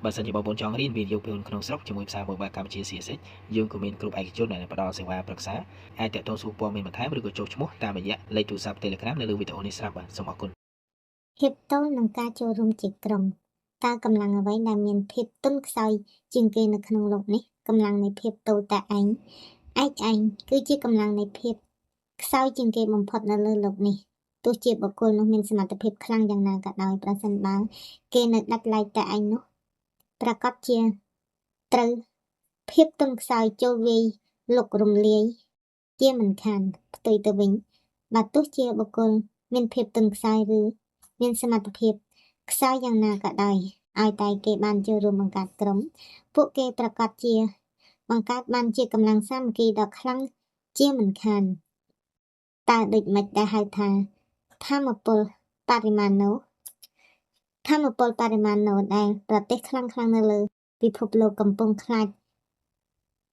បើសិនជាបងប្អូនចង់រៀនវីដេអូពីក្នុងស្រុកជាមួយភាសាមួយបែបកម្ពុជា CSX យើងក៏មានគ្រប់ឯកជនដែលផ្ដល់សេវាប្រឹក្សាអាចតាក់ទងសួរព័ត៌មានបន្ថែមឬក៏ចុះឈ្មោះតាមរយៈលេខទូរស័ព្ទ Telegram នៅលើវីដេអូនេះស្រាប់បាទសូមអរគុណភាពទល់នឹងការចូលរួមជាក្រុមតើកម្លាំងអ្វីដែលមានភាពទន់ខ្សោយជាងគេនៅក្នុងโลกនេះកម្លាំងនៃភាពតូចតែឯងគឺជាកម្លាំងនៃភាពខ្សោយជាងគេបំផុតនៅលើโลกនេះទោះជាបុគ្គលនោះមានសមត្ថភាពខ្លាំងយ៉ាងណាក៏ដោយប្រសិនបើគេនៅដាច់ឡែកតែឯងនោះប្រកាសជាត្រូវភាពទន់ខ្សោយចូលវាយលុករំលាយជាមិនខានផ្ទុយទៅវិញបើទោះជាបុគ្គលមានភាពទន់ខ្សោយឬមានសមត្ថភាពខ្សោយយ៉ាងណាក៏ដោយឲ្យតែគេបានចូលរួមបង្កើតក្រុមពួកគេប្រកាសជាបង្កើតបានជាកម្លាំងសាមគ្គីដ៏ខ្លាំងជាមិនខានតើដូចម៉េចដែលហៅថាធម្មពលបរិមាណូដែលប្រទេសខ្លាំងនៅលើពិភពលោកកំពុងខ្លាច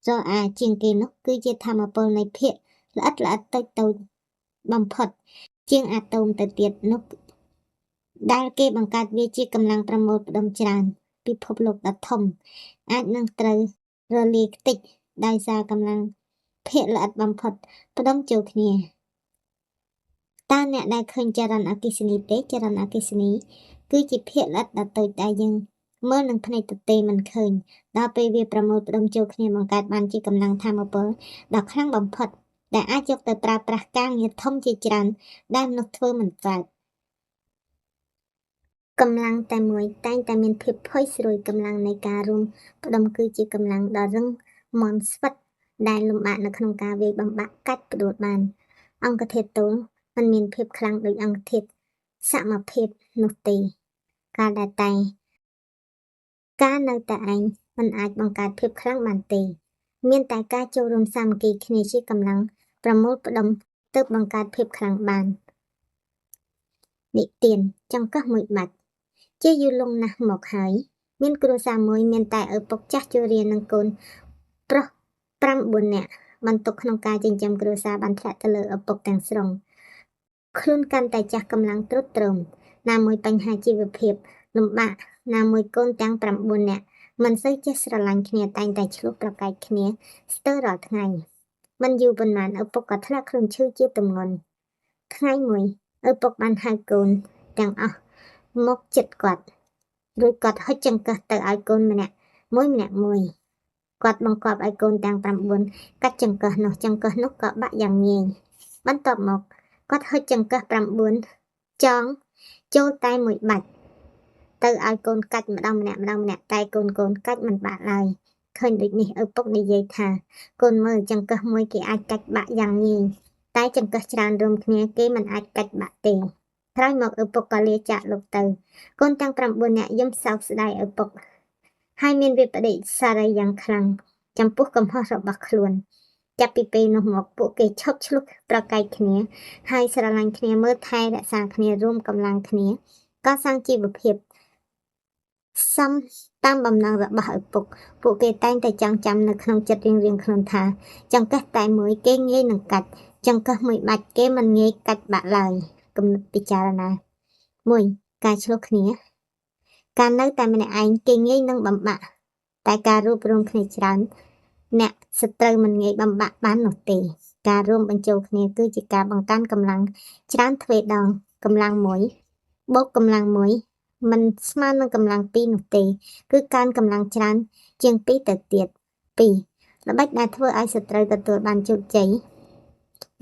រអាជាងគេនោះគឺជាធម្មពលនៃភាគល្អិតតូចបំផុតជាងអាតូមទៅទៀតនោះដែលគេបង្កើតវាជាកម្លាំងប្រមូលផ្ដុំច្រើនពិភពលោកដ៏ធំអាចនឹងត្រូវរលាយខ្ទេចដោយសារកម្លាំងភាគល្អិតបំផុតផ្ដុំចូលគ្នាតើអ្នកដែលឃើញចរន្តអគ្គិសនីទេចរន្តអគ្គិសនីគឺជាភាគល្អិតដ៏តូចដែលយើងមើលនឹងភ្នែកទទេមិនឃើញដល់ពេលវាប្រមូលផ្ដុំចូលគ្នាបង្កើតបានជាកម្លាំងថាមពលដ៏ខ្លាំងបំផុតដែលអាចយកទៅប្រើប្រាស់ការងារធំជាច្រើនដែលមនុស្សធ្វើមិនកើតកម្លាំងតែមួយតែងតែមានភាពផុយស្រួយកម្លាំងនៃការរួមផ្ដុំគឺជាកម្លាំងដ៏រឹងមាំស្វិតដែលលំបាកនៅក្នុងការវាយបំបាក់កាច់ផ្ដួលបានអង្គធាតុទល់มันមានភាពខ្លាំងដូចអង្គធាតុសមភាពនោះទេការនៅតែឯងมันអាចបង្កើតភាពខ្លាំងបានទេមានតែការចូលរួមសាមគ្គីគ្នាជាកម្លាំងប្រមូលផ្ដុំទើបបង្កើតភាពខ្លាំងបាននិទានចង្កឹះមួយបាច់ជាយូរលង់ណាស់មកហើយមានគ្រួសារមួយមានតែឪពុកចាស់ជរានិងកូនប្រុស 9 នាក់បន្ទុកក្នុងការចិញ្ចឹមគ្រួសារបានធ្លាក់ទៅលើឪពុកទាំងស្រុងខ្លួនកាន់តែចាស់កម្លាំងទ្រុឌទ្រោមណាមួយបញ្ហាជីវភាពលំបាកណាមួយកូនទាំង 9 នាក់មិនសូវចេះស្រឡាញ់គ្នាតែងតែឆ្លោះប្រកែកគ្នាស្ទើររាល់ថ្ងៃមិនយូរប៉ុន្មានឪពុកក៏ធ្លាក់ខ្លួនឈឺជាទម្ងន់ថ្ងៃមួយឪពុកបានហៅកូនទាំងអស់មកចិត្តគាត់រួចគាត់ហុចចង្កឹះទៅឲ្យកូនម្នាក់មួយគាត់បង្គាប់ឲ្យកូនទាំង 9 កាច់ចង្កឹះនោះក៏បាក់យ៉ាងងាយបន្ទាប់មកគាត់ហុចចង្កឹះ 9 ចងចូលតែមួយបាច់ទៅឲ្យកូនកាច់ម្ដងម្នាក់តែកូនកាច់មិនបាក់ឡើយឃើញដូចនេះឪពុកនិយាយថាកូនមើលចង្កឹះមួយគេអាចកាច់បាក់យ៉ាងងាយតែចង្កឹះច្រើនរួមគ្នាគេមិនអាចកាច់បាក់ទេក្រោយមកឪពុកក៏លាចាកលោកទៅកូនទាំង 9 នាក់យំសោកស្ដាយឪពុកហើយមានវិបដិសារីយ៉ាងខ្លាំងចំពោះកំហុសរបស់ខ្លួនចាប់ពីពេលនោះមកពួកគេឈប់ឆ្លុះប្រកែកគ្នាហើយស្រឡាញ់គ្នាមើលថែរក្សាគ្នារួមកម្លាំងគ្នាកសាងជីវភាពសំតាមបំណងរបស់ឪពុកពួកគេតែងតែចងចាំនៅក្នុងចិត្តរៀងៗខ្លួនថាចង្កឹះតែមួយគេងាយនឹងកាច់ចង្កឹះមួយបាច់គេមិនងាយកាច់បាក់ឡើយគំនិតពិចារណា 1. ការឆ្លោះគ្នាការនៅតែម្នាក់ឯងគេងាយនឹងបំបាក់តែការរួបរวมគ្នាច្រើនអ្នកសត្រូវមិនងាយបំបាក់បាននោះទេការរួមបញ្ចូលគ្នាគឺជាការបង្កើនកម្លាំងច្រើនទ្វេដងកម្លាំង1បូកកម្លាំង1មិនស្មើនឹងកម្លាំង2នោះទេគឺកើនកម្លាំងច្រើនជាង2ទៅទៀត 2. ល្បិចដែលធ្វើឲ្យសត្រូវទទួលបានជោគជ័យ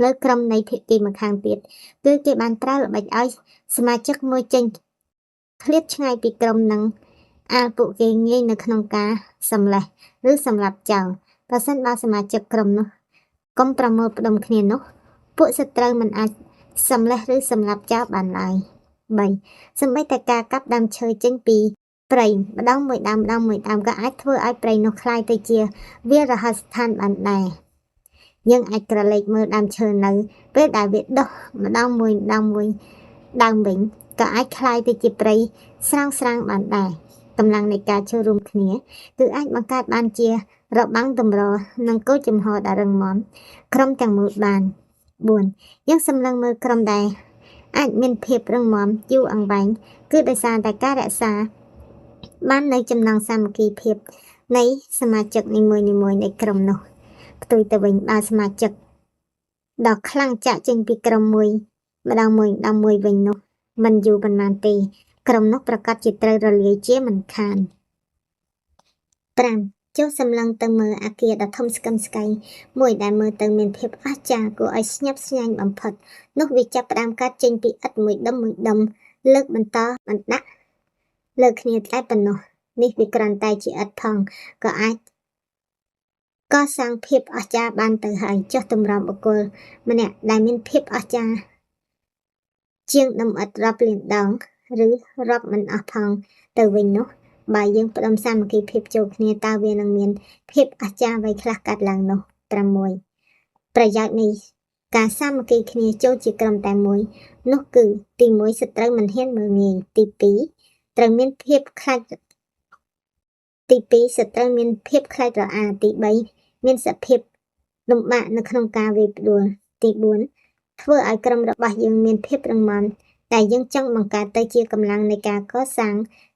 លើក្រុមនៃភាគីម្ខាងទៀតគឺគេបានប្រើល្បិចឲ្យសមាជិកមួយចេញឃ្លាតឆ្ងាយពីក្រុមនឹងពួកគេងាយនៅក្នុងការសម្លេះឬសម្លាប់ចោលប្រសិនបើសមាជិកក្រុមនោះកុំប្រមូលផ្ដុំគ្នានោះពួកសត្រូវមិនអាចសម្លេះឬសម្លាប់ចោលបានឡើយ 3. សម្បីតែការកាប់ដើមឈើចេញពីព្រៃម្ដងមួយដើមក៏អាចធ្វើឲ្យព្រៃនោះក្លាយទៅជាវាលរហស្សដ្ឋានបានដែរយើងអាចក្រឡេកមើលដើមឈើនៅពេលដែលវាដុះម្ដងមួយដើមវិញក៏អាចក្លាយទៅជាព្រៃស្រាងបានដែរកម្លាំងនៃការចូលរួមគ្នាគឺអាចបង្កើតបានជារបាំងតម្រនិងគោលជំហរដ៏រឹងមាំក្រុមទាំងមូលបាន 4. យើងសម្លឹងមើលក្រុមដែលអាចមានភាពរឹងមាំយូរអង្វែងគឺដោយសារតែការរក្សា បាននៅចំណងសាមគ្គីភាពនៃសមាជិកនីមួយៗនៃក្រុមនោះផ្ទុយទៅវិញបើសមាជិកដ៏ខ្លាំងចាក់ចេញពីក្រុមមួយម្ដងមួយវិញនោះមិនយូរប៉ុន្មានទេក្រុមនោះប្រកាសជាត្រូវរលាយជាមិនខាន 5. ចុះសម្លឹងទៅមើលអគារដ៏ធំស្កឹមស្កៃមួយដែលមើលទៅមានភាពអស្ចារ្យគួរឲ្យស្ញប់ស្ញែងបំផុតនោះវាចាប់ផ្ដើមកើតចេញពីឥដ្ឋមួយដុំលើកបន្តបណ្ដាក់លើគ្នាតែប៉ុណ្ណោះនេះវាគ្រាន់តែជាឥដ្ឋផងក៏អាចកសាងភាពអស្ចារ្យបានទៅហើយចុះតម្រាំបុគ្គលម្នាក់ដែលមានភាពអស្ចារ្យជាងដុំឥដ្ឋរាប់លានដងឬរាប់មិនអស់ផងទៅវិញនោះបើយើងផ្ដុំសាមគ្គីភាពចូលគ្នាតើវានឹងមានភាពអស្ចារ្យអ្វីខ្លះកើតឡើងនោះ 6. ប្រយោជន៍នៃការសាមគ្គីគ្នាចូលជាក្រុមតែមួយនោះគឺទី1សត្រូវមិនហ៊ានមើលងាយទី2ត្រូវមានភាពខ្លាចទី2សត្រូវមានភាពខ្លាចរអាទី3មានសភាពលំបាកនៅក្នុងការវាយផ្ដួលទី4ធ្វើឲ្យក្រុមរបស់យើងមានភាពរឹងមាំតែយើងចង់បង្កើតទៅជាកម្លាំងនៃការកសាង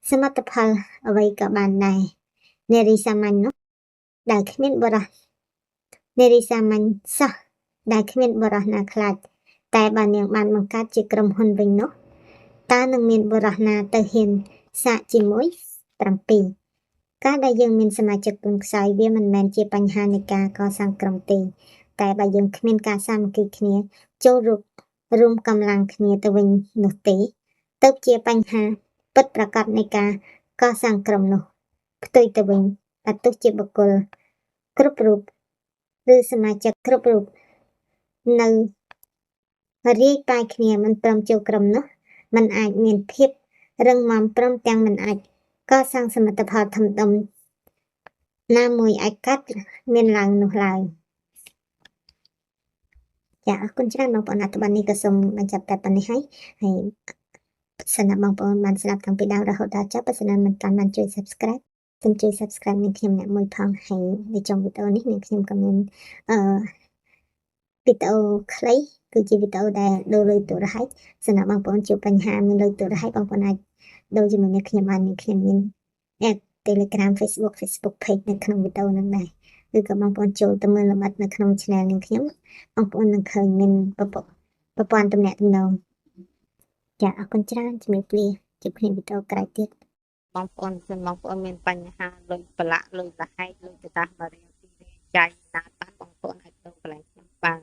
សមិទ្ធផលអ្វីក៏បានដែរនារីសាមញ្ញនោះដែលគ្មានបរោះនារីសាមញ្ញសោះដែលគ្មានបរោះណាខ្លាចតែបើនាងបានបង្កើតជាក្រុមហ៊ុនវិញនោះតើនឹងមានបរោះណាទៅហ៊ានសាកជាមួយ 7 ការដែលយើងមានសមាជិកពឹងខ្សោយវាមិនមែនជាបញ្ហានៃការកសាងក្រុមទេតែបើយើងគ្មានការសាមគ្គីគ្នាចូលរួមកម្លាំងគ្នាទៅវិញនោះទេទើបជាបញ្ហាពិតប្រាកដនៃការកសាងក្រុមនោះផ្ទុយទៅវិញបើទោះជាបុគ្គលគ្រប់រូបឬសមាជិកគ្រប់រូបនៅរាយប៉ាយគ្នាមិនព្រមចូលក្រុមនោះมันអាចមានភាពរឹងមាំព្រមទាំងមិនអាចកសាងសមិទ្ធផលធំដុំណាមួយអាចកាត់មានឡើងនោះឡើយចាអរគុណច្រើនបងប្អូនអត្ថបទនេះក៏សូមបញ្ចប់តែប៉ុណ្្នេះហើយសិនណាបងប្អូនបានស្ដាប់តាំងពីដើមរហូតដល់ចប់បើសិនណាមិនបានជួយ Subscribe សូមជួយ Subscribe នឹងខ្ញុំអ្នកមួយផងហើយនៅtrongវីដេអូនេះខ្ញុំក៏មានវីដេអូខ្លីគឺជាវីដេអូដែលដូរលុយទូរហ័យសម្រាប់បងប្អូនជួបបញ្ហាមានលុយទូរហ័យបងប្អូនអាចដូរជាមួយនឹងខ្ញុំបានខ្ញុំមាន Telegram Facebook Page នៅក្នុងវីដេអូហ្នឹងដែរឬក៏បងប្អូនចូលទៅមើលលម្អិតនៅក្នុង Channel នឹងខ្ញុំបងប្អូននឹងឃើញមានប្រព័ន្ធទំនាក់ទំនងចាអរគុណច្រើនជំរាបលាជួបគ្នាវីដេអូក្រោយទៀតបងប្អូនមានបញ្ហាលុយប្រឡាក់លុយលហែកលុយទៅតាមរៀលទីរាយចាយណាត់បានបងប្អូនអាចដូរកន្លែងខ្ញុំបាន